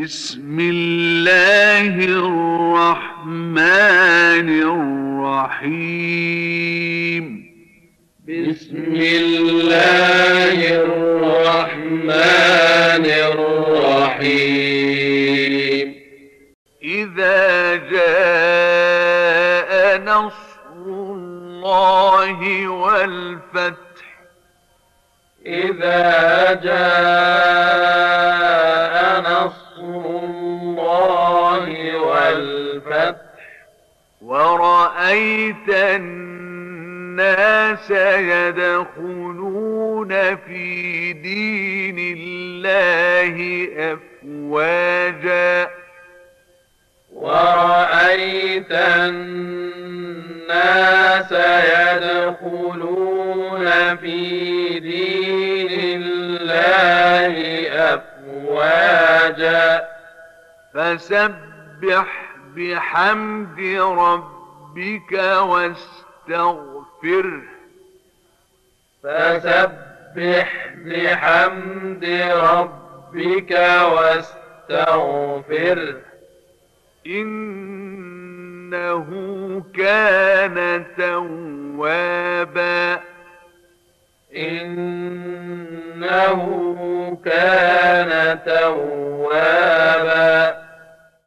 بسم الله الرحمن الرحيم. بسم الله الرحمن الرحيم. إذا جاء نصر الله والفتح. إذا جاء نصر الله والفتح ورأيت الناس يدخلون في دين الله أفواجا. ورأيت الناس يدخلون في دين الله أفواجا. فسبح بحمد ربك واستغفره. فسبح بحمد ربك واستغفره. إنه كان توابا. إنه كان توابا.